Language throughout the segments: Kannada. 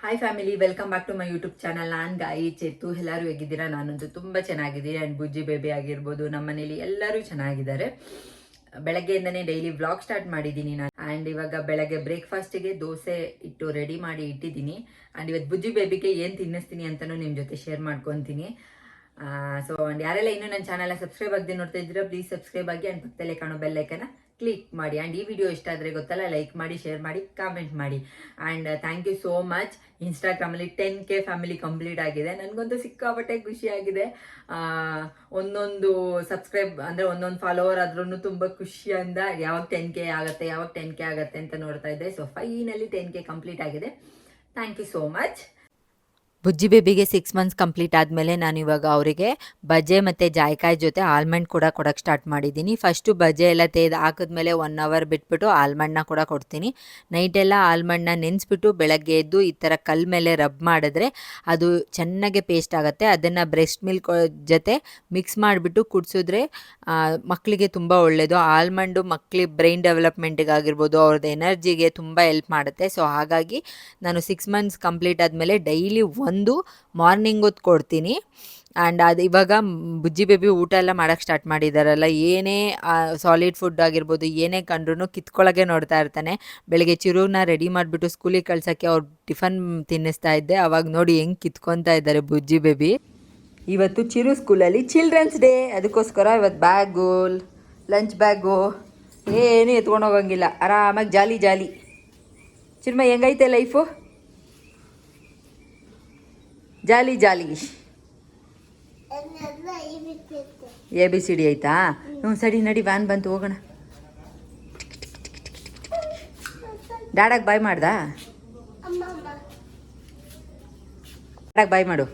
Hi family, welcome back to my YouTube channel. ನಾನು ಗಾಯಿ ಚೇತು. ಎಲ್ಲರೂ ಹೇಗಿದ್ದೀರಾ? ನಾನಂತೂ ತುಂಬ ಚೆನ್ನಾಗಿದ್ದೀನಿ. ಆ್ಯಂಡ್ ಬುಜ್ಜಿ ಬೇಬಿ ಆಗಿರ್ಬೋದು, ನಮ್ಮ ಮನೇಲಿ ಎಲ್ಲರೂ ಚೆನ್ನಾಗಿದ್ದಾರೆ. ಬೆಳಗ್ಗೆಯಿಂದನೇ ಡೈಲಿ ವ್ಲಾಗ್ ಸ್ಟಾರ್ಟ್ ಮಾಡಿದ್ದೀನಿ ನಾನು. ಆ್ಯಂಡ್ ಇವಾಗ ಬೆಳಗ್ಗೆ ಬ್ರೇಕ್ಫಾಸ್ಟಿಗೆ ದೋಸೆ ಇಟ್ಟು ರೆಡಿ ಮಾಡಿ ಇಟ್ಟಿದ್ದೀನಿ. ಆ್ಯಂಡ್ ಇವತ್ತು ಬುಜ್ಜಿ ಬೇಬಿಗೆ ಏನು ತಿನ್ನಿಸ್ತೀನಿ ಅಂತಲೂ ನಿಮ್ಮ ಜೊತೆ ಶೇರ್ ಮಾಡ್ಕೊತೀನಿ. ಸೊ ಆ್ಯಂಡ್ ಯಾರೆಲ್ಲ ಇನ್ನೂ ನನ್ನ ಚಾನಲ್ನ ಸಬ್ಸ್ಕ್ರೈಬ್ ಆಗದೆ ನೋಡ್ತಾ ಇದ್ದೀರಾ, ಪ್ಲೀಸ್ ಸಬ್ಸ್ಕ್ರೈಬ್ ಆಗಿ. ಆ್ಯಂಡ್ ಪಕ್ಕದಲ್ಲೇ ಕಾಣೋ ಬೆಲ್ಲೈಕನ್ನ ಕ್ಲಿಕ್ ಮಾಡಿ. ಆ್ಯಂಡ್ ಈ ವಿಡಿಯೋ ಇಷ್ಟ ಆದರೆ ಗೊತ್ತಲ್ಲ, ಲೈಕ್ ಮಾಡಿ, ಶೇರ್ ಮಾಡಿ, ಕಾಮೆಂಟ್ ಮಾಡಿ. And thank you so much. ಇನ್ಸ್ಟಾಗ್ರಾಮಲ್ಲಿ 10K ಫ್ಯಾಮಿಲಿ ಕಂಪ್ಲೀಟ್ ಆಗಿದೆ. ನನಗಂತೂ ಸಿಕ್ಕಾಪಟ್ಟೆ ಖುಷಿಯಾಗಿದೆ. ಒಂದೊಂದು ಸಬ್ಸ್ಕ್ರೈಬ್ ಅಂದರೆ ಒಂದೊಂದು ಫಾಲೋವರ್ ಆದ್ರೂ ತುಂಬ ಖುಷಿಯಿಂದ ಯಾವಾಗ 10K ಆಗುತ್ತೆ ಅಂತ ನೋಡ್ತಾ ಇದ್ದೆ. ಸೊ ಫೈನಲಿ 10K ಕಂಪ್ಲೀಟ್ ಆಗಿದೆ. Thank you so much. Bujji ಬೇಬಿಗೆ 6 ಮಂತ್ಸ್ ಕಂಪ್ಲೀಟ್ ಆದಮೇಲೆ ನಾನು ಇವಾಗ ಅವರಿಗೆ ಬಜ್ಜೆ ಮತ್ತು ಜಾಯ್ಕಾಯಿ ಜೊತೆ ಆಲ್ಮಂಡ್ ಕೂಡ ಕೊಡೋಕ್ಕೆ ಸ್ಟಾರ್ಟ್ ಮಾಡಿದ್ದೀನಿ. ಫಸ್ಟು ಬಜ್ಜೆ ಎಲ್ಲ ತೆಗೆದು ಹಾಕಿದ್ಮೇಲೆ 1 ಅವರ್ ಬಿಟ್ಬಿಟ್ಟು ಆಲ್ಮಂಡ್ನ ಕೂಡ ಕೊಡ್ತೀನಿ. ನೈಟೆಲ್ಲ ಆಲ್ಮಂಡ್ನ ನೆನೆಸ್ಬಿಟ್ಟು ಬೆಳಗ್ಗೆ ಎದ್ದು ಈ ಥರ ಕಲ್ಲು ಮೇಲೆ ರಬ್ ಮಾಡಿದ್ರೆ ಅದು ಚೆನ್ನಾಗೆ ಪೇಸ್ಟ್ ಆಗುತ್ತೆ. ಅದನ್ನು ಬ್ರೆಸ್ಟ್ ಮಿಲ್ಕ್ ಜೊತೆ ಮಿಕ್ಸ್ ಮಾಡಿಬಿಟ್ಟು ಕುಡಿಸಿದ್ರೆ ಮಕ್ಕಳಿಗೆ ತುಂಬ ಒಳ್ಳೆಯದು. ಆಲ್ಮಂಡು ಮಕ್ಕಳಿಗೆ ಬ್ರೈನ್ ಡೆವಲಪ್ಮೆಂಟಿಗಾಗಿರ್ಬೋದು, ಅವ್ರದ್ದು ಎನರ್ಜಿಗೆ ತುಂಬ ಹೆಲ್ಪ್ ಮಾಡುತ್ತೆ. ಸೊ ಹಾಗಾಗಿ ನಾನು 6 ಮಂತ್ಸ್ ಕಂಪ್ಲೀಟ್ ಆದಮೇಲೆ ಡೈಲಿ ಒಂದು ಮಾರ್ನಿಂಗ್ ಹೊತ್ತು ಕೊಡ್ತೀನಿ. ಆ್ಯಂಡ್ ಅದು ಇವಾಗ ಬುಜ್ಜಿ ಬೇಬಿ ಊಟ ಎಲ್ಲ ಮಾಡೋಕ್ಕೆ ಸ್ಟಾರ್ಟ್ ಮಾಡಿದಾರಲ್ಲ, ಏನೇ ಸಾಲಿಡ್ ಫುಡ್ ಆಗಿರ್ಬೋದು ಏನೇ ಕಂಡ್ರೂ ಕಿತ್ಕೊಳ್ಳೋಕ್ಕೆ ನೋಡ್ತಾ ಇರ್ತಾನೆ. ಬೆಳಗ್ಗೆ ಚಿರುನ ರೆಡಿ ಮಾಡಿಬಿಟ್ಟು ಸ್ಕೂಲಿಗೆ ಕಳ್ಸೋಕ್ಕೆ ಅವ್ರು ಟಿಫನ್ ತಿನ್ನಿಸ್ತಾ ಇದ್ದೆ. ಅವಾಗ ನೋಡಿ ಹೆಂಗೆ ಕಿತ್ಕೊತಾ ಇದ್ದಾರೆ ಬುಜ್ಜಿ ಬೇಬಿ. ಇವತ್ತು ಚಿರು ಸ್ಕೂಲಲ್ಲಿ ಚಿಲ್ಡ್ರನ್ಸ್ ಡೇ, ಅದಕ್ಕೋಸ್ಕರ ಇವತ್ತು ಬ್ಯಾಗು, ಲಂಚ್ ಬ್ಯಾಗು ಏನೂ ಎತ್ಕೊಂಡು ಹೋಗಂಗಿಲ್ಲ. ಆರಾಮಾಗಿ ಜಾಲಿ ಜಾಲಿ. ಚಿನ್ಮ ಹೆಂಗೈತೆ ಲೈಫು? ಜಾಲಿ ಜಾಲಿ. ABCD ಆಯ್ತಾ? ಸರಿ ನಡಿ, ವ್ಯಾನ್ ಬಂತು, ಹೋಗೋಣ. ಡ್ಯಾಡಾಗ ಬಾಯ್ ಮಾಡ್ದಾ? ಡ್ಯಾಡಾಗ ಬಾಯ್ ಮಾಡು.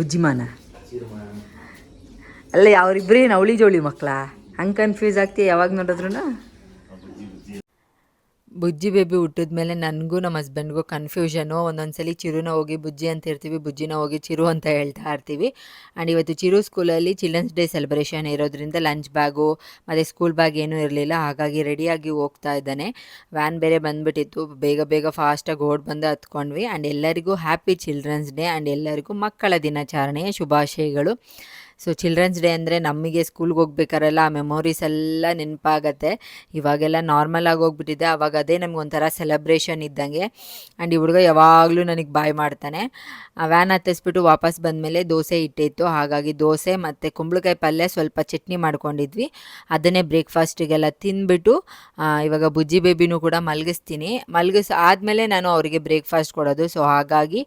ಬುಜ್ಜಿಮಾನ ಅಲ್ಲ, ಅವ್ರಿಬ್ರೇನು ಅವಳಿ ಜೋಳಿ ಮಕ್ಕಳ? ಹಂಗೆ ಕನ್ಫ್ಯೂಸ್ ಆಗ್ತೀಯ ಯಾವಾಗ ನೋಡಿದ್ರು. ಬುಜ್ಜಿ ಬೇಬಿ ಹುಟ್ಟಿದ್ಮೇಲೆ ನನಗೂ ನಮ್ಮ ಹಸ್ಬೆಂಡ್ಗೂ ಕನ್ಫ್ಯೂಷನು. ಒಂದೊಂದ್ಸಲಿ ಚಿರುನ ಹೋಗಿ ಬುಜ್ಜಿ ಅಂತ ಇರ್ತೀವಿ, ಬುಜ್ಜಿನ ಹೋಗಿ ಚಿರು ಅಂತ ಹೇಳ್ತಾ ಇರ್ತೀವಿ. ಆ್ಯಂಡ್ ಇವತ್ತು ಚಿರು ಸ್ಕೂಲಲ್ಲಿ ಚಿಲ್ಡ್ರನ್ಸ್ ಡೇ ಸೆಲೆಬ್ರೇಷನ್ ಇರೋದ್ರಿಂದ ಲಂಚ್ ಬ್ಯಾಗು ಮತ್ತು ಸ್ಕೂಲ್ ಬ್ಯಾಗ್ ಏನೂ ಇರಲಿಲ್ಲ. ಹಾಗಾಗಿ ರೆಡಿಯಾಗಿ ಹೋಗ್ತಾ ಇದ್ದಾನೆ. ವ್ಯಾನ್ ಬೇರೆ ಬಂದುಬಿಟ್ಟಿತ್ತು. ಬೇಗ ಫಾಸ್ಟಾಗಿ ಓಡ್ ಬಂದು ಹತ್ಕೊಂಡ್ವಿ. ಆ್ಯಂಡ್ ಎಲ್ಲರಿಗೂ ಹ್ಯಾಪಿ ಚಿಲ್ಡ್ರನ್ಸ್ ಡೇ. ಆ್ಯಂಡ್ ಎಲ್ಲರಿಗೂ ಮಕ್ಕಳ ದಿನಾಚರಣೆಯ ಶುಭಾಶಯಗಳು. ಸೊ ಚಿಲ್ಡ್ರನ್ಸ್ ಡೇ ಅಂದರೆ ನಮಗೆ ಸ್ಕೂಲ್ಗೆ ಹೋಗ್ಬೇಕಾರೆಲ್ಲ ಆ ಮೆಮೊರೀಸ್ ಎಲ್ಲ ನೆನಪಾಗತ್ತೆ. ಇವಾಗೆಲ್ಲ ನಾರ್ಮಲ್ ಆಗಿ ಹೋಗ್ಬಿಟ್ಟಿದೆ. ಅವಾಗ ಅದೇ ನಮಗೊಂಥರ ಸೆಲೆಬ್ರೇಷನ್ ಇದ್ದಂಗೆ. ಆ್ಯಂಡ್ ಈ ಹುಡುಗ ಯಾವಾಗಲೂ ನನಗೆ ಬಾಯ್ ಮಾಡ್ತಾನೆ. ವ್ಯಾನ್ ಹತ್ತಿಸ್ಬಿಟ್ಟು ವಾಪಸ್ ಬಂದಮೇಲೆ ದೋಸೆ ಇಟ್ಟಿತ್ತು. ಹಾಗಾಗಿ ದೋಸೆ ಮತ್ತು ಕುಂಬಳಕಾಯಿ ಪಲ್ಯ, ಸ್ವಲ್ಪ ಚಟ್ನಿ ಮಾಡ್ಕೊಂಡಿದ್ವಿ. ಅದನ್ನೇ ಬ್ರೇಕ್ಫಾಸ್ಟಿಗೆಲ್ಲ ತಿಂದ್ಬಿಟ್ಟು ಇವಾಗ ಬುಜ್ಜಿ ಬೇಬಿನೂ ಕೂಡ ಮಲಗಿಸ್ತೀನಿ. ಆದಮೇಲೆ ನಾನು ಅವರಿಗೆ ಬ್ರೇಕ್ಫಾಸ್ಟ್ ಕೊಡೋದು. ಸೊ ಹಾಗಾಗಿ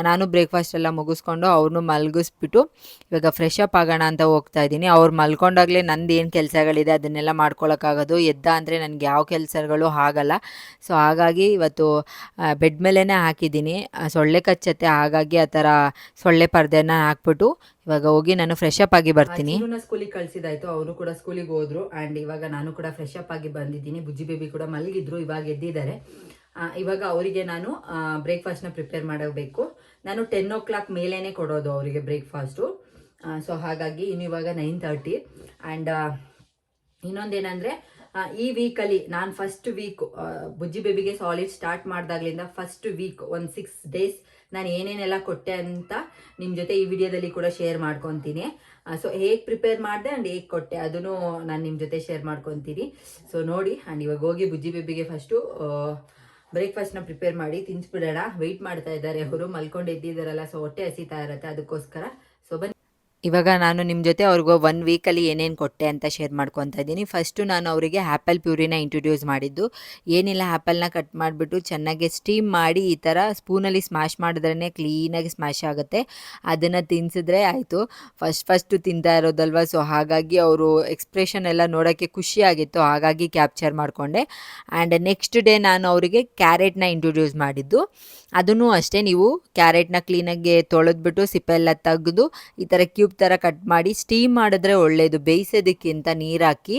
ನಾನು ಬ್ರೇಕ್ಫಾಸ್ಟ್ ಎಲ್ಲ ಮುಗಿಸ್ಕೊಂಡು ಅವ್ರನ್ನೂ ಮಲಗಿಸ್ಬಿಟ್ಟು ಇವಾಗ ಫ್ರೆಶ್ ಅಪ್ ಆಗೋಣ ಅಂತ ಹೋಗ್ತಾ ಇದ್ದೀನಿ. ಅವ್ರು ಮಲ್ಕೊಂಡಾಗಲೇ ನಂದು ಏನು ಕೆಲಸಗಳಿದೆ ಅದನ್ನೆಲ್ಲ ಮಾಡ್ಕೊಳಕ್ಕಾಗೋದು. ಎದ್ದ ಅಂದರೆ ನನಗೆ ಯಾವ ಕೆಲಸಗಳು ಆಗಲ್ಲ. ಸೊ ಹಾಗಾಗಿ ಇವತ್ತು ಬೆಡ್ ಮೇಲೇ ಹಾಕಿದ್ದೀನಿ. ಸೊಳ್ಳೆ ಕಚ್ಚತ್ತೆ, ಹಾಗಾಗಿ ಆ ಥರ ಸೊಳ್ಳೆ ಪರ್ದೆನ ಹಾಕ್ಬಿಟ್ಟು ಇವಾಗ ಹೋಗಿ ನಾನು ಫ್ರೆಶ್ ಅಪ್ ಆಗಿ ಬರ್ತೀನಿ. ಸ್ಕೂಲಿಗೆ ಕಳಿಸಿದಾಯ್ತು, ಅವರು ಕೂಡ ಸ್ಕೂಲಿಗೆ ಹೋದ್ರು. ಆ್ಯಂಡ್ ಇವಾಗ ನಾನು ಕೂಡ ಫ್ರೆಶ್ ಅಪ್ ಆಗಿ ಬಂದಿದ್ದೀನಿ. ಬುಜ್ಜಿ ಬೇಬಿ ಕೂಡ ಮಲಗಿದ್ರು, ಇವಾಗ ಎದ್ದಿದ್ದಾರೆ. ಇವಾಗ ಅವರಿಗೆ ನಾನು ಬ್ರೇಕ್ಫಾಸ್ಟ್ನ ಪ್ರಿಪೇರ್ ಮಾಡಬೇಕು. ನಾನು 10 o'clock ಮೇಲೇ ಕೊಡೋದು ಅವರಿಗೆ ಬ್ರೇಕ್ಫಾಸ್ಟು. ಸೊ ಹಾಗಾಗಿ ಇವಾಗ 9:30. ಆ್ಯಂಡ್ ಇನ್ನೊಂದೇನೆಂದರೆ, ಈ ವೀಕಲ್ಲಿ ನಾನು ಫಸ್ಟ್ ವೀಕ್ ಬುಜ್ಜಿ ಬೇಬಿಗೆ ಸಾಲಿಡ್ ಸ್ಟಾರ್ಟ್ ಮಾಡಿದಾಗಲಿಂದ ಫಸ್ಟ್ ವೀಕ್ ಒಂದು 6 days ನಾನು ಏನೇನೆಲ್ಲ ಕೊಟ್ಟೆ ಅಂತ ನಿಮ್ಮ ಜೊತೆ ಈ ವಿಡಿಯೋದಲ್ಲಿ ಕೂಡ ಶೇರ್ ಮಾಡ್ಕೊತೀನಿ. ಸೊ ಹೇಗೆ ಪ್ರಿಪೇರ್ ಮಾಡಿದೆ ಆ್ಯಂಡ್ ಹೇಗೆ ಕೊಟ್ಟೆ ಅದನ್ನು ನಾನು ನಿಮ್ಮ ಜೊತೆ ಶೇರ್ ಮಾಡ್ಕೊತೀನಿ. ಸೊ ನೋಡಿ. ಆ್ಯಂಡ್ ಇವಾಗ ಹೋಗಿ ಬುಜ್ಜಿ ಬೇಬಿಗೆ ಫಸ್ಟು ಬ್ರೇಕ್ಫಾಸ್ಟ್ನ ಪ್ರಿಪೇರ್ ಮಾಡಿ ತಿನ್ನಿಸ್ಬಿಡೋಣ. ವೆಯ್ಟ್ ಮಾಡ್ತಾ ಇದ್ದಾರೆ ಅವರು, ಮಲ್ಕೊಂಡು ಎದ್ದಿದ್ದಾರಲ್ಲ. ಸೊ ಹೊಟ್ಟೆ ಹಸಿತಾ ಇರುತ್ತೆ, ಅದಕ್ಕೋಸ್ಕರ. ಸೊ ಬನ್ನಿ. ಇವಾಗ ನಾನು ನಿಮ್ಮ ಜೊತೆ ಅವ್ರಿಗೆ 1 ವೀಕಲ್ಲಿ ಏನೇನು ಕೊಟ್ಟೆ ಅಂತ ಶೇರ್ ಮಾಡ್ಕೊತಾ ಇದ್ದೀನಿ. ಫಸ್ಟು ನಾನು ಅವರಿಗೆ ಆ್ಯಪಲ್ ಪ್ಯೂರಿನ ಇಂಟ್ರೊಡ್ಯೂಸ್ ಮಾಡಿದ್ದು. ಏನಿಲ್ಲ, ಆ್ಯಪಲ್ನ ಕಟ್ ಮಾಡಿಬಿಟ್ಟು ಚೆನ್ನಾಗಿ ಸ್ಟೀಮ್ ಮಾಡಿ ಈ ಥರ ಸ್ಪೂನಲ್ಲಿ ಸ್ಮ್ಯಾಶ್ ಮಾಡಿದ್ರೇ ಕ್ಲೀನಾಗಿ ಸ್ಮ್ಯಾಶ್ ಆಗುತ್ತೆ. ಅದನ್ನು ತಿನ್ನಿಸಿದ್ರೆ ಆಯಿತು. ಫಸ್ಟು ತಿಂತಾ ಇರೋದಲ್ವ. ಸೊ ಹಾಗಾಗಿ ಅವರು ಎಕ್ಸ್ಪ್ರೆಷನ್ ಎಲ್ಲ ನೋಡೋಕ್ಕೆ ಖುಷಿಯಾಗಿತ್ತು, ಹಾಗಾಗಿ ಕ್ಯಾಪ್ಚರ್ ಮಾಡಿಕೊಂಡೆ. ಆ್ಯಂಡ್ ನೆಕ್ಸ್ಟ್ ಡೇ ನಾನು ಅವರಿಗೆ ಕ್ಯಾರೆಟ್ನ ಇಂಟ್ರೊಡ್ಯೂಸ್ ಮಾಡಿದ್ದು. ಅದನ್ನು ಅಷ್ಟೇ, ನೀವು ಕ್ಯಾರೆಟ್ನ ಕ್ಲೀನಾಗಿ ತೊಳೆದ್ಬಿಟ್ಟು ಸಿಪ್ಪೆಲ್ಲ ತೆಗೆದು ಈ ಥರ ಕ್ಯೂಬ್ ಥರ ಕಟ್ ಮಾಡಿ ಸ್ಟೀಮ್ ಮಾಡಿದ್ರೆ ಒಳ್ಳೆಯದು, ಬೇಯಿಸೋದಕ್ಕಿಂತ ನೀರಾಕಿ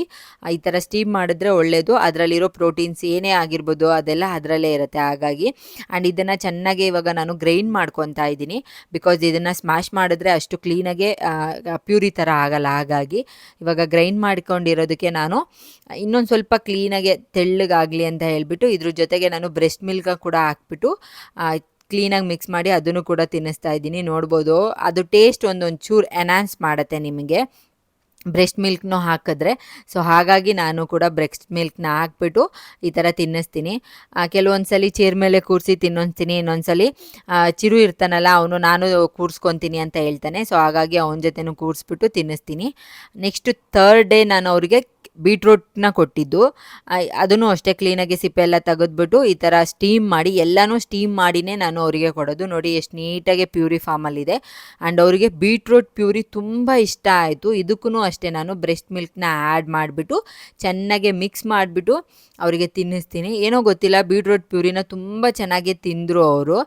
ಈ ಥರ ಸ್ಟೀಮ್ ಮಾಡಿದ್ರೆ ಒಳ್ಳೆಯದು. ಅದರಲ್ಲಿರೋ ಪ್ರೋಟೀನ್ಸ್ ಏನೇ ಆಗಿರ್ಬೋದು ಅದೆಲ್ಲ ಅದರಲ್ಲೇ ಇರುತ್ತೆ. ಹಾಗಾಗಿ ಆ್ಯಂಡ್ ಇದನ್ನು ಚೆನ್ನಾಗಿ ಇವಾಗ ನಾನು ಗ್ರೈಂಡ್ ಮಾಡ್ಕೊತಾ ಇದ್ದೀನಿ. ಬಿಕಾಸ್ ಇದನ್ನು ಸ್ಮ್ಯಾಶ್ ಮಾಡಿದ್ರೆ ಅಷ್ಟು ಕ್ಲೀನಾಗೆ ಪ್ಯೂರಿ ಥರ ಆಗಲ್ಲ. ಹಾಗಾಗಿ ಇವಾಗ ಗ್ರೈಂಡ್ ಮಾಡ್ಕೊಂಡಿರೋದಕ್ಕೆ ನಾನು ಇನ್ನೊಂದು ಸ್ವಲ್ಪ ಕ್ಲೀನಾಗೆ ತೆಳ್ಳಗಾಗಲಿ ಅಂತ ಹೇಳಿಬಿಟ್ಟು ಇದ್ರ ಜೊತೆಗೆ ನಾನು ಬ್ರೆಸ್ಟ್ ಮಿಲ್ಕ್ ಕೂಡ ಹಾಕ್ಬಿಟ್ಟು ಕ್ಲೀನಾಗಿ ಮಿಕ್ಸ್ ಮಾಡಿ ಅದನ್ನು ಕೂಡ ತಿನ್ನಿಸ್ತಾ ಇದ್ದೀನಿ. ನೋಡ್ಬೋದು ಅದು ಟೇಸ್ಟ್ ಒಂದೊಂದು ಚೂರು ಎನ್ಹಾನ್ಸ್ ಮಾಡುತ್ತೆ ನಿಮಗೆ ಬ್ರೆಸ್ಟ್ ಮಿಲ್ಕ್ನೂ ಹಾಕಿದ್ರೆ. ಸೊ ಹಾಗಾಗಿ ನಾನು ಕೂಡ ಬ್ರೆಸ್ಟ್ ಮಿಲ್ಕ್ನ ಹಾಕ್ಬಿಟ್ಟು ಈ ಥರ ತಿನ್ನಿಸ್ತೀನಿ. ಕೆಲವೊಂದು ಸಲ ಚೇರ್ ಮೇಲೆ ಕೂರಿಸಿ ತಿನ್ನಿಸ್ತೀನಿ, ಇನ್ನೊಂದ್ಸಲಿ ಚಿರು ಇರ್ತಾನಲ್ಲ ಅವನು ನಾನು ಕೂರಿಸ್ಕೊತೀನಿ ಅಂತ ಹೇಳ್ತಾನೆ. ಸೊ ಹಾಗಾಗಿ ಅವನ ಜೊತೆನೂ ಕೂರಿಸ್ಬಿಟ್ಟು ತಿನ್ನಿಸ್ತೀನಿ. ನೆಕ್ಸ್ಟ್ ಥರ್ಡ್ ಡೇ ನಾನು ಅವರಿಗೆ ಬೀಟ್ರೂಟ್ನ ಕೊಟ್ಟಿದ್ದು, ಅದನ್ನು ಅಷ್ಟೇ ಕ್ಲೀನಾಗಿ ಸಿಪ್ಪೆ ಎಲ್ಲ ತೆಗೆದ್ಬಿಟ್ಟು ಈ ಥರ ಸ್ಟೀಮ್ ಮಾಡಿ, ಎಲ್ಲನೂ ಸ್ಟೀಮ್ ಮಾಡಿನೇ ನಾನು ಅವರಿಗೆ ಕೊಡೋದು. ನೋಡಿ ಎಷ್ಟು ನೀಟಾಗಿ ಪ್ಯೂರಿ ಫಾರ್ಮಲ್ಲಿದೆ. ಆ್ಯಂಡ್ ಅವರಿಗೆ ಬೀಟ್ರೂಟ್ ಪ್ಯೂರಿ ತುಂಬ ಇಷ್ಟ ಆಯಿತು. ಇದಕ್ಕೂ ಅಷ್ಟೇ ನಾನು ಬ್ರೆಸ್ಟ್ ಮಿಲ್ಕ್ನ ಆ್ಯಡ್ ಮಾಡಿಬಿಟ್ಟು ಚೆನ್ನಾಗಿ ಮಿಕ್ಸ್ ಮಾಡಿಬಿಟ್ಟು ಅವರಿಗೆ ತಿನ್ನಿಸ್ತೀನಿ. ಏನೋ ಗೊತ್ತಿಲ್ಲ, ಬೀಟ್ರೂಟ್ ಪ್ಯೂರಿನ ತುಂಬ ಚೆನ್ನಾಗಿ ತಿಂದರು ಅವರು.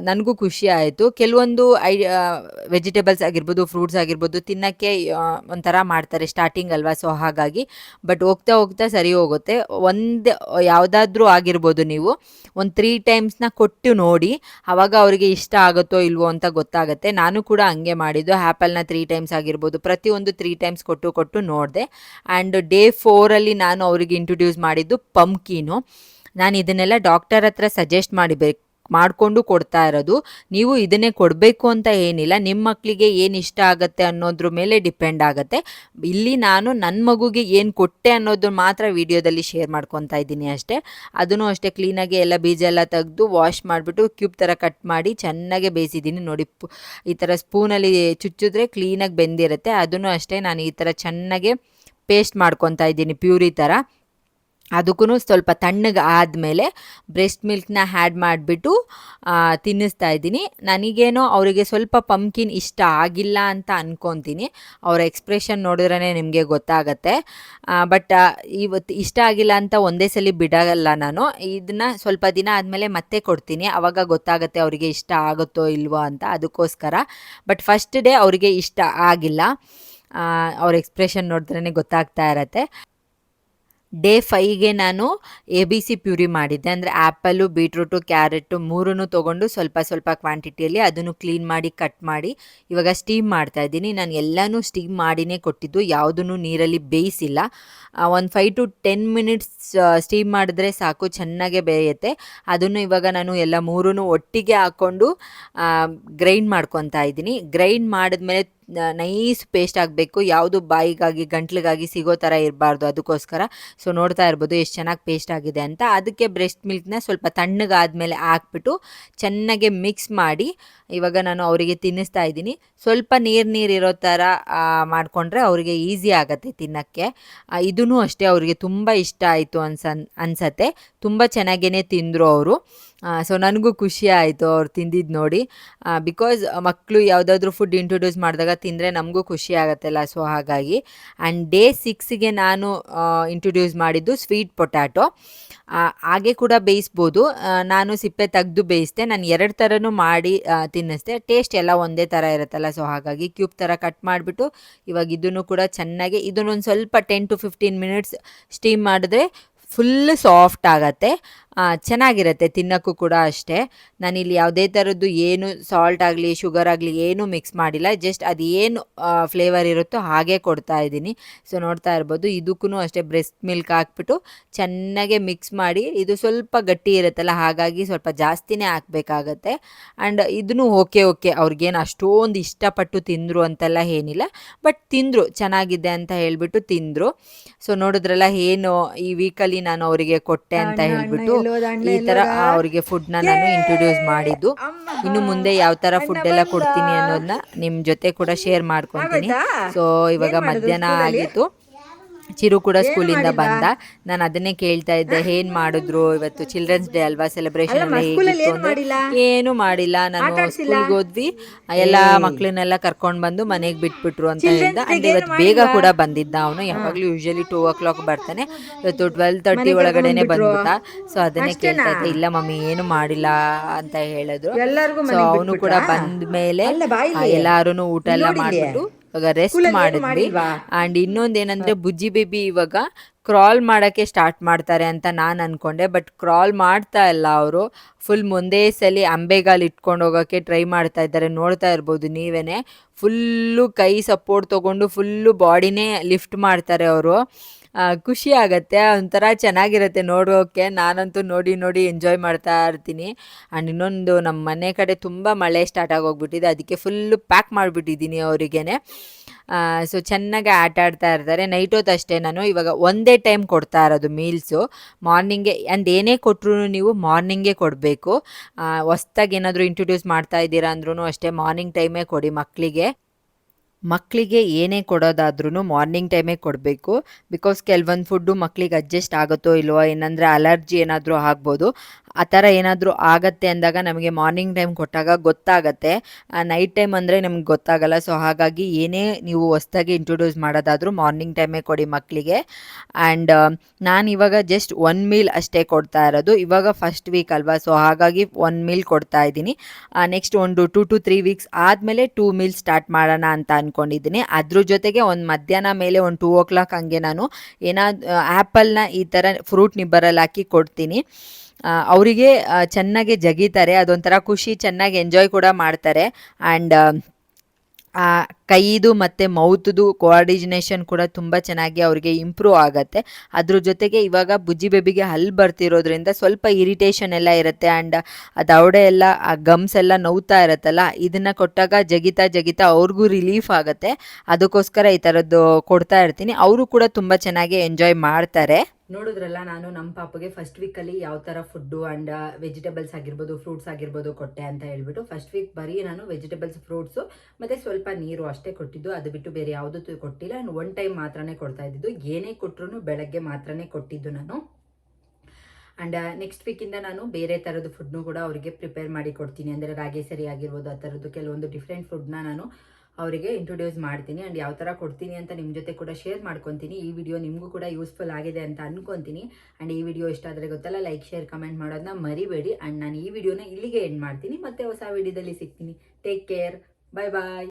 ನನಗೂ ಖುಷಿ ಆಯಿತು. ಕೆಲವೊಂದು ವೆಜಿಟೇಬಲ್ಸ್ ಆಗಿರ್ಬೋದು, ಫ್ರೂಟ್ಸ್ ಆಗಿರ್ಬೋದು ತಿನ್ನೋಕ್ಕೆ ಒಂಥರ ಮಾಡ್ತಾರೆ ಸ್ಟಾರ್ಟಿಂಗ್ ಅಲ್ವಾ. ಸೊ ಹಾಗಾಗಿ ಬಟ್ ಹೋಗ್ತಾ ಹೋಗ್ತಾ ಸರಿ ಹೋಗುತ್ತೆ. ಒಂದು ಯಾವುದಾದ್ರೂ ಆಗಿರ್ಬೋದು, ನೀವು ಒಂದು 3 ಟೈಮ್ಸ್ನ ಕೊಟ್ಟು ನೋಡಿ, ಆವಾಗ ಅವರಿಗೆ ಇಷ್ಟ ಆಗುತ್ತೋ ಇಲ್ವೋ ಅಂತ ಗೊತ್ತಾಗುತ್ತೆ. ನಾನು ಕೂಡ ಹಂಗೆ ಮಾಡಿದ್ದು. ಆ್ಯಪಲ್ನ 3 ಟೈಮ್ಸ್ ಆಗಿರ್ಬೋದು, ಪ್ರತಿಯೊಂದು 3 ಟೈಮ್ಸ್ ಕೊಟ್ಟು ನೋಡಿದೆ. ಆ್ಯಂಡ್ ಡೇ 4ಅಲ್ಲಿ ನಾನು ಅವರಿಗೆ ಇಂಟ್ರೊಡ್ಯೂಸ್ ಮಾಡಿದ್ದು ಪಂಪ್ಕಿನು. ನಾನು ಇದನ್ನೆಲ್ಲ ಡಾಕ್ಟರ್ ಹತ್ರ ಸಜೆಸ್ಟ್ ಮಾಡಿಕೊಂಡು ಕೊಡ್ತಾ ಇರೋದು. ನೀವು ಇದನ್ನೇ ಕೊಡಬೇಕು ಅಂತ ಏನಿಲ್ಲ, ನಿಮ್ಮ ಮಕ್ಕಳಿಗೆ ಏನು ಇಷ್ಟ ಆಗುತ್ತೆ ಅನ್ನೋದ್ರ ಮೇಲೆ ಡಿಪೆಂಡ್ ಆಗುತ್ತೆ. ಇಲ್ಲಿ ನಾನು ನನ್ನ ಮಗುಗೆ ಏನು ಕೊಟ್ಟೆ ಅನ್ನೋದು ಮಾತ್ರ ವಿಡಿಯೋದಲ್ಲಿ ಶೇರ್ ಮಾಡ್ಕೊತಾ ಇದ್ದೀನಿ ಅಷ್ಟೇ. ಅದನ್ನು ಅಷ್ಟೇ ಕ್ಲೀನಾಗಿ ಎಲ್ಲ ಬೀಜ ಎಲ್ಲ ತೆಗೆದು ವಾಶ್ ಮಾಡಿಬಿಟ್ಟು ಕ್ಯೂಬ್ ಥರ ಕಟ್ ಮಾಡಿ ಚೆನ್ನಾಗೆ ಬೇಯಿಸಿದ್ದೀನಿ. ನೋಡಿ ಈ ಥರ ಸ್ಪೂನಲ್ಲಿ ಚುಚ್ಚಿದ್ರೆ ಕ್ಲೀನಾಗಿ ಬೆಂದಿರುತ್ತೆ. ಅದನ್ನು ಅಷ್ಟೇ ನಾನು ಈ ಥರ ಚೆನ್ನಾಗೆ ಪೇಸ್ಟ್ ಮಾಡ್ಕೊತಾ ಇದ್ದೀನಿ ಪ್ಯೂರಿ ಥರ. ಅದಕ್ಕೂ ಸ್ವಲ್ಪ ತಣ್ಣಗೆ ಆದಮೇಲೆ ಬ್ರೆಸ್ಟ್ ಮಿಲ್ಕ್ನ ಆ್ಯಡ್ ಮಾಡಿಬಿಟ್ಟು ತಿನ್ನಿಸ್ತಾ ಇದ್ದೀನಿ. ನನಗೇನೋ ಅವರಿಗೆ ಸ್ವಲ್ಪ ಪಂಪ್ಕಿನ್ ಇಷ್ಟ ಆಗಿಲ್ಲ ಅಂತ ಅಂದ್ಕೊತೀನಿ. ಅವರ ಎಕ್ಸ್ಪ್ರೆಷನ್ ನೋಡಿದ್ರೇ ನಿಮಗೆ ಗೊತ್ತಾಗತ್ತೆ. ಬಟ್ ಇವತ್ತು ಇಷ್ಟ ಆಗಿಲ್ಲ ಅಂತ ಒಂದೇ ಸಲ ಬಿಡಲ್ಲ ನಾನು. ಇದನ್ನು ಸ್ವಲ್ಪ ದಿನ ಆದಮೇಲೆ ಮತ್ತೆ ಕೊಡ್ತೀನಿ, ಆವಾಗ ಗೊತ್ತಾಗುತ್ತೆ ಅವರಿಗೆ ಇಷ್ಟ ಆಗುತ್ತೋ ಇಲ್ವೋ ಅಂತ. ಅದಕ್ಕೋಸ್ಕರ ಬಟ್ ಫಸ್ಟ್ ಡೇ ಅವರಿಗೆ ಇಷ್ಟ ಆಗಿಲ್ಲ. ಅವ್ರ ಎಕ್ಸ್ಪ್ರೆಷನ್ ನೋಡಿದ್ರೇ ಗೊತ್ತಾಗ್ತಾ ಇರತ್ತೆ. ಡೇ 5ಗೆ ನಾನು ABC ಪ್ಯೂರಿ ಮಾಡಿದ್ದೆ. ಅಂದರೆ ಆ್ಯಪಲ್ಲು, ಬೀಟ್ರೂಟು, ಕ್ಯಾರೆಟು ಮೂರನ್ನು ತೊಗೊಂಡು ಸ್ವಲ್ಪ ಸ್ವಲ್ಪ ಕ್ವಾಂಟಿಟಿಯಲ್ಲಿ ಅದನ್ನು ಕ್ಲೀನ್ ಮಾಡಿ ಕಟ್ ಮಾಡಿ ಇವಾಗ ಸ್ಟೀಮ್ ಮಾಡ್ತಾಯಿದ್ದೀನಿ. ನಾನು ಎಲ್ಲನೂ ಸ್ಟೀಮ್ ಮಾಡಿನೇ ಕೊಟ್ಟಿದ್ದು, ಯಾವುದನ್ನು ನೀರಲ್ಲಿ ಬೇಯಿಸಿಲ್ಲ. ಒಂದು 5 to 10 ಮಿನಿಟ್ಸ್ ಸ್ಟೀಮ್ ಮಾಡಿದ್ರೆ ಸಾಕು, ಚೆನ್ನಾಗೇ ಬೇಯುತ್ತೆ. ಅದನ್ನು ಇವಾಗ ನಾನು ಎಲ್ಲ ಮೂರನ್ನು ಒಟ್ಟಿಗೆ ಹಾಕ್ಕೊಂಡು ಗ್ರೈಂಡ್ ಮಾಡ್ಕೊತಾ ಇದ್ದೀನಿ. ಗ್ರೈಂಡ್ ಮಾಡಿದ್ಮೇಲೆ ನೈಸ್ ಪೇಸ್ಟ್ ಆಗಬೇಕು, ಯಾವುದು ಬಾಯಿಗಾಗಿ ಗಂಟ್ಲಿಗಾಗಿ ಸಿಗೋ ಥರ ಇರಬಾರ್ದು. ಅದಕ್ಕೋಸ್ಕರ ಸೊ ನೋಡ್ತಾ ಇರ್ಬೋದು ಎಷ್ಟು ಚೆನ್ನಾಗಿ ಪೇಸ್ಟ್ ಆಗಿದೆ ಅಂತ. ಅದಕ್ಕೆ ಬ್ರೆಸ್ಟ್ ಮಿಲ್ಕ್ನ ಸ್ವಲ್ಪ ತಣ್ಣಗಾದ್ಮೇಲೆ ಹಾಕ್ಬಿಟ್ಟು ಚೆನ್ನಾಗೆ ಮಿಕ್ಸ್ ಮಾಡಿ ಇವಾಗ ನಾನು ಅವರಿಗೆ ತಿನ್ನಿಸ್ತಾ ಇದ್ದೀನಿ. ಸ್ವಲ್ಪ ನೀರು ಇರೋ ಥರ ಮಾಡಿಕೊಂಡ್ರೆ ಅವರಿಗೆ ಈಸಿ ಆಗುತ್ತೆ ತಿನ್ನೋಕ್ಕೆ. ಇದೂ ಅಷ್ಟೇ ಅವರಿಗೆ ತುಂಬ ಇಷ್ಟ ಆಯಿತು ಅನ್ಸತ್ತೆ. ತುಂಬ ಚೆನ್ನಾಗೇ ತಿಂದರು ಅವರು. ಸೊ ನನಗೂ ಖುಷಿ ಆಯಿತು ಅವ್ರು ತಿಂದಿದ್ದು ನೋಡಿ. ಬಿಕಾಸ್ ಮಕ್ಕಳು ಯಾವುದಾದ್ರೂ ಫುಡ್ ಇಂಟ್ರೊಡ್ಯೂಸ್ ಮಾಡಿದಾಗ ತಿಂದರೆ ನಮಗೂ ಖುಷಿ ಆಗುತ್ತಲ್ಲ. ಸೊ ಹಾಗಾಗಿ ಆ್ಯಂಡ್ ಡೇ 6ಗೆ ನಾನು ಇಂಟ್ರೊಡ್ಯೂಸ್ ಮಾಡಿದ್ದು ಸ್ವೀಟ್ ಪೊಟ್ಯಾಟೊ. ಹಾಗೆ ಕೂಡ ಬೇಯಿಸ್ಬೋದು, ನಾನು ಸಿಪ್ಪೆ ತೆಗೆದು ಬೇಯಿಸ್ದೆ. ನಾನು 2 ಥರನೂ ಮಾಡಿ ತಿನ್ನಿಸ್ದೆ. ಟೇಸ್ಟ್ ಎಲ್ಲ ಒಂದೇ ಥರ ಇರುತ್ತಲ್ಲ. ಸೊ ಹಾಗಾಗಿ ಕ್ಯೂಬ್ ಥರ ಕಟ್ ಮಾಡಿಬಿಟ್ಟು ಇವಾಗ ಇದನ್ನು ಕೂಡ ಚೆನ್ನಾಗಿ ಇದನ್ನೊಂದು ಸ್ವಲ್ಪ 10 to 15 ಮಿನಿಟ್ಸ್ ಸ್ಟೀಮ್ ಮಾಡಿದ್ರೆ ಫುಲ್ ಸಾಫ್ಟ್ ಆಗುತ್ತೆ, ಚೆನ್ನಾಗಿರುತ್ತೆ ತಿನ್ನೋಕ್ಕೂ ಕೂಡ ಅಷ್ಟೇ. ನಾನಿಲ್ಲಿ ಯಾವುದೇ ಥರದ್ದು ಏನು ಸಾಲ್ಟ್ ಆಗಲಿ ಶುಗರ್ ಆಗಲಿ ಏನೂ ಮಿಕ್ಸ್ ಮಾಡಿಲ್ಲ. ಜಸ್ಟ್ ಅದು ಏನು ಫ್ಲೇವರ್ ಇರುತ್ತೋ ಹಾಗೆ ಕೊಡ್ತಾ ಇದ್ದೀನಿ. ಸೊ ನೋಡ್ತಾ ಇರ್ಬೋದು, ಇದಕ್ಕೂ ಅಷ್ಟೇ ಬ್ರೆಸ್ಟ್ ಮಿಲ್ಕ್ ಹಾಕ್ಬಿಟ್ಟು ಚೆನ್ನಾಗೆ ಮಿಕ್ಸ್ ಮಾಡಿ. ಇದು ಸ್ವಲ್ಪ ಗಟ್ಟಿ ಇರುತ್ತಲ್ಲ, ಹಾಗಾಗಿ ಸ್ವಲ್ಪ ಜಾಸ್ತಿನೇ ಹಾಕಬೇಕಾಗತ್ತೆ. ಆ್ಯಂಡ್ ಇದನ್ನು ಓಕೆ ಅವ್ರಿಗೇನು ಅಷ್ಟೊಂದು ಇಷ್ಟಪಟ್ಟು ತಿಂದರು ಅಂತೆಲ್ಲ ಏನಿಲ್ಲ, ಬಟ್ ತಿಂದರು, ಚೆನ್ನಾಗಿದೆ ಅಂತ ಹೇಳಿಬಿಟ್ಟು ತಿಂದರು. ಸೊ ನೋಡಿದ್ರಲ್ಲ ಏನು ಈ ವೀಕಲ್ಲಿ ನಾನು ಅವರಿಗೆ ಕೊಟ್ಟೆ ಅಂತ ಹೇಳಿಬಿಟ್ಟು ಈ ಥರ ಅವರಿಗೆ ಫುಡ್ನ ನಾನು ಇಂಟ್ರೊಡ್ಯೂಸ್ ಮಾಡಿದ್ದು. ಇನ್ನು ಮುಂದೆ ಯಾವ ಥರ ಫುಡ್ ಎಲ್ಲ ಕೊಡ್ತೀನಿ ಅನ್ನೋದನ್ನ ನಿಮ್ಮ ಜೊತೆ ಕೂಡ ಶೇರ್ ಮಾಡ್ಕೊತೀನಿ. ಸೊ ಇವಾಗ ಮಧ್ಯಾಹ್ನ ಆಗಿತ್ತು. ಚಿರು ಕೂಡ ಸ್ಕೂಲಿಂದ ಬಂದ. ನಾನು ಅದನ್ನೇ ಕೇಳ್ತಾ ಇದ್ದೆ, ಏನು ಮಾಡಿದ್ರು ಇವತ್ತು ಚಿಲ್ಡ್ರನ್ಸ್ ಡೇ ಅಲ್ವಾ, ಸೆಲೆಬ್ರೇಷನ್ ಎಲ್ಲ ಹೇಗಿತ್ತು ಅಂದರೆ ಏನು ಮಾಡಿಲ್ಲ, ನಾನು ಸ್ಕೂಲ್ಗೆ ಹೋದ್ವಿ, ಎಲ್ಲ ಮಕ್ಕಳನ್ನೆಲ್ಲ ಕರ್ಕೊಂಡು ಬಂದು ಮನೆಗೆ ಬಿಟ್ಬಿಟ್ರು ಅಂತ ಹೇಳ್ದ. ಆ್ಯಂಡ್ ಇವತ್ತು ಬೇಗ ಕೂಡ ಬಂದಿದ್ದ ಅವನು, ಯಾವಾಗಲೂ ಯೂಶಲಿ 2 o'clock ಬರ್ತಾನೆ, ಇವತ್ತು 12:30 ಒಳಗಡೆನೆ ಬಂದ್ಬಿಟ್ಟ. ಸೊ ಅದನ್ನೇ ಕೇಳ್ತಾ ಇದ್ದೆ, ಇಲ್ಲ ಮಮ್ಮಿ ಏನು ಮಾಡಿಲ್ಲ ಅಂತ ಹೇಳಿದ್ರು. ಸೊ ಅವನು ಕೂಡ ಬಂದ ಮೇಲೆ ಎಲ್ಲಾರು ಊಟ ಎಲ್ಲ ಮಾಡಿಬಿಟ್ಟು ಇವಾಗ ರೆಸ್ಟ್ ಮಾಡಿದ್ವಿ. ಆ್ಯಂಡ್ ಇನ್ನೊಂದೇನಂದರೆ ಬುಜ್ಜಿ ಬೇಬಿ ಇವಾಗ ಕ್ರಾಲ್ ಮಾಡೋಕ್ಕೆ ಸ್ಟಾರ್ಟ್ ಮಾಡ್ತಾರೆ ಅಂತ ನಾನು ಅಂದ್ಕೊಂಡೆ, ಬಟ್ ಕ್ರಾಲ್ ಮಾಡ್ತಾ ಇಲ್ಲ ಅವರು, ಫುಲ್ ಮುಂದೆ ಸಲ ಅಂಬೆಗಾಲು ಇಟ್ಕೊಂಡು ಹೋಗೋಕ್ಕೆ ಟ್ರೈ ಮಾಡ್ತಾ ಇದ್ದಾರೆ. ನೋಡ್ತಾ ಇರ್ಬೋದು ನೀವೇ, ಫುಲ್ಲು ಕೈ ಸಪೋರ್ಟ್ ತೊಗೊಂಡು ಫುಲ್ಲು ಬಾಡಿನೇ ಲಿಫ್ಟ್ ಮಾಡ್ತಾರೆ ಅವರು. ಖುಷಿ ಆಗುತ್ತೆ, ಒಂಥರ ಚೆನ್ನಾಗಿರುತ್ತೆ ನೋಡೋಕ್ಕೆ. ನಾನಂತೂ ನೋಡಿ ನೋಡಿ ಎಂಜಾಯ್ ಮಾಡ್ತಾ ಇರ್ತೀನಿ. ಆ್ಯಂಡ್ ಇನ್ನೊಂದು, ನಮ್ಮ ಮನೆ ಕಡೆ ತುಂಬ ಮಳೆ ಸ್ಟಾರ್ಟ್ ಆಗೋಗ್ಬಿಟ್ಟಿದೆ, ಅದಕ್ಕೆ ಫುಲ್ಲು ಪ್ಯಾಕ್ ಮಾಡಿಬಿಟ್ಟಿದ್ದೀನಿ ಅವರಿಗೇ. ಸೊ ಚೆನ್ನಾಗಿ ಆಟ ಆಡ್ತಾ ಇರ್ತಾರೆ. ನೈಟ್ ಹೊತ್ತು ಅಷ್ಟೇ, ನಾನು ಇವಾಗ ಒಂದೇ ಟೈಮ್ ಕೊಡ್ತಾ ಇರೋದು ಮೀಲ್ಸು, ಮಾರ್ನಿಂಗೇ. ಆ್ಯಂಡ್ ಏನೇ ಕೊಟ್ಟರು ನೀವು ಮಾರ್ನಿಂಗೇ ಕೊಡಬೇಕು. ಹೊಸ್ದಾಗಿ ಏನಾದರೂ ಇಂಟ್ರೊಡ್ಯೂಸ್ ಮಾಡ್ತಾ ಇದ್ದೀರಾ ಅಂದ್ರೂ ಅಷ್ಟೇ, ಮಾರ್ನಿಂಗ್ ಟೈಮೇ ಕೊಡಿ ಮಕ್ಕಳಿಗೆ ಏನೇ ಕೊಡೋದಾದ್ರೂ ಮಾರ್ನಿಂಗ್ ಟೈಮೇ ಕೊಡಬೇಕು. ಬಿಕಾಸ್ ಕೆಲವೊಂದು ಫುಡ್ಡು ಮಕ್ಕಳಿಗೆ ಅಡ್ಜಸ್ಟ್ ಆಗುತ್ತೋ ಇಲ್ವೋ, ಏನಂದರೆ ಅಲರ್ಜಿ ಏನಾದರೂ ಆಗ್ಬೋದು. ಆ ಥರ ಏನಾದರೂ ಆಗತ್ತೆ ಅಂದಾಗ ನಮಗೆ ಮಾರ್ನಿಂಗ್ ಟೈಮ್ ಕೊಟ್ಟಾಗ ಗೊತ್ತಾಗತ್ತೆ, ನೈಟ್ ಟೈಮ್ ಅಂದರೆ ನಮ್ಗೆ ಗೊತ್ತಾಗಲ್ಲ. ಸೊ ಹಾಗಾಗಿ ಏನೇ ನೀವು ಹೊಸ್ದಾಗಿ ಇಂಟ್ರೊಡ್ಯೂಸ್ ಮಾಡೋದಾದರೂ ಮಾರ್ನಿಂಗ್ ಟೈಮೇ ಕೊಡಿ ಮಕ್ಕಳಿಗೆ. ಆ್ಯಂಡ್ ನಾನು ಇವಾಗ ಜಸ್ಟ್ 1 ಮೀಲ್ ಅಷ್ಟೇ ಕೊಡ್ತಾ ಇರೋದು, ಇವಾಗ ಫಸ್ಟ್ ವೀಕ್ ಅಲ್ವಾ, ಸೊ ಹಾಗಾಗಿ 1 ಮೀಲ್ ಕೊಡ್ತಾ ಇದ್ದೀನಿ. ನೆಕ್ಸ್ಟ್ ಒಂದು 2 to 3 weeks ಆದಮೇಲೆ 2 ಮೀಲ್ ಸ್ಟಾರ್ಟ್ ಮಾಡೋಣ ಅಂತ ಅಂದ್ಕೊಂಡಿದ್ದೀನಿ. ಅದ್ರ ಜೊತೆಗೆ ಒಂದು ಮಧ್ಯಾಹ್ನ ಮೇಲೆ ಒಂದು 2 o'clock ಹಂಗೆ ನಾನು ಆ್ಯಪಲ್ನ ಈ ಥರ ಫ್ರೂಟ್ ನಿಬ್ಬರಲ್ಲಿ ಹಾಕಿ ಕೊಡ್ತೀನಿ. ಅವರಿಗೆ ಚೆನ್ನಾಗಿ ಜಗಿತಾರೆ, ಅದೊಂಥರ ಖುಷಿ, ಚೆನ್ನಾಗಿ ಎಂಜಾಯ್ ಕೂಡ ಮಾಡ್ತಾರೆ. ಆ್ಯಂಡ್ ಕೈದು ಮತ್ತು ಮೌತ್ದು ಕೋಆರ್ಡಿನೇಷನ್ ಕೂಡ ತುಂಬ ಚೆನ್ನಾಗಿ ಅವ್ರಿಗೆ ಇಂಪ್ರೂವ್ ಆಗುತ್ತೆ. ಅದ್ರ ಜೊತೆಗೆ ಇವಾಗ ಬುಜ್ಜಿ ಬೇಬಿಗೆ ಹಲ್ಲು ಬರ್ತಿರೋದ್ರಿಂದ ಸ್ವಲ್ಪ ಇರಿಟೇಷನ್ ಎಲ್ಲ ಇರುತ್ತೆ. ಆ್ಯಂಡ್ ದವಡೆ ಎಲ್ಲ ಗಮ್ಸ್ ಎಲ್ಲ ನೋವ್ತಾ ಇರುತ್ತಲ್ಲ, ಇದನ್ನು ಕೊಟ್ಟಾಗ ಜಗಿತಾ ಅವ್ರಿಗೂ ರಿಲೀಫ್ ಆಗುತ್ತೆ. ಅದಕ್ಕೋಸ್ಕರ ಈ ಥರದ್ದು ಕೊಡ್ತಾ ಇರ್ತೀನಿ. ಅವರು ಕೂಡ ತುಂಬ ಚೆನ್ನಾಗಿ ಎಂಜಾಯ್ ಮಾಡ್ತಾರೆ. ನೋಡಿದ್ರಲ್ಲ, ನಾನು ನಮ್ಮ ಪಾಪಗೆ ಫಸ್ಟ್ ವೀಕಲ್ಲಿ ಯಾವ ಥರ ಫುಡ್ಡು ಆ್ಯಂಡ್ ವೆಜಿಟೇಬಲ್ಸ್ ಆಗಿರ್ಬೋದು, ಫ್ರೂಟ್ಸ್ ಆಗಿರ್ಬೋದು ಕೊಟ್ಟೆ ಅಂತ ಹೇಳ್ಬಿಟ್ಟು. ಫಸ್ಟ್ ವೀಕ್ ಬರೀ ನಾನು ವೆಜಿಟೇಬಲ್ಸ್, ಫ್ರೂಟ್ಸು ಮತ್ತು ಸ್ವಲ್ಪ ನೀರು ಅಷ್ಟೇ ಕೊಟ್ಟಿದ್ದು, ಅದು ಬಿಟ್ಟು ಬೇರೆ ಯಾವುದೂ ಕೊಟ್ಟಿಲ್ಲ. ಆ್ಯಂಡ್ 1 ಟೈಮ್ ಮಾತ್ರನೇ ಕೊಡ್ತಾ ಇದ್ದಿದ್ದು, ಏನೇ ಕೊಟ್ಟರು ಬೆಳಗ್ಗೆ ಮಾತ್ರನೇ ಕೊಟ್ಟಿದ್ದು ನಾನು. ಆ್ಯಂಡ್ ನೆಕ್ಸ್ಟ್ ವೀಕಿಂದ ನಾನು ಬೇರೆ ಥರದ ಫುಡ್ನು ಕೂಡ ಅವರಿಗೆ ಪ್ರಿಪೇರ್ ಮಾಡಿ ಕೊಡ್ತೀನಿ. ಅಂದರೆ ರಾಗಿ ಸರಿ ಆಗಿರ್ಬೋದು, ಆ ಥರದ್ದು ಕೆಲವೊಂದು ಡಿಫ್ರೆಂಟ್ ಫುಡ್ನ ನಾನು ಅವರಿಗೆ ಇಂಟ್ರೊಡ್ಯೂಸ್ ಮಾಡ್ತೀನಿ. ಆ್ಯಂಡ್ ಯಾವ ಥರ ಕೊಡ್ತೀನಿ ಅಂತ ನಿಮ್ಮ ಜೊತೆ ಕೂಡ ಶೇರ್ ಮಾಡ್ಕೊತೀನಿ. ಈ ವಿಡಿಯೋ ನಿಮಗೂ ಕೂಡ ಯೂಸ್ಫುಲ್ ಆಗಿದೆ ಅಂತ ಅನ್ಕೊತೀನಿ. ಆ್ಯಂಡ್ ಈ ವಿಡಿಯೋ ಇಷ್ಟ ಆದರೆ ಗೊತ್ತಲ್ಲ, ಲೈಕ್, ಶೇರ್, ಕಮೆಂಟ್ ಮಾಡೋದನ್ನ ಮರಿಬೇಡಿ. ಆ್ಯಂಡ್ ನಾನು ಈ ವಿಡಿಯೋನ ಇಲ್ಲಿಗೆ ಎಂಡ್ ಮಾಡ್ತೀನಿ. ಮತ್ತೆ ಹೊಸ ವಿಡಿಯೋದಲ್ಲಿ ಸಿಗ್ತೀನಿ. ಟೇಕ್ ಕೇರ್, ಬಾಯ್ ಬಾಯ್.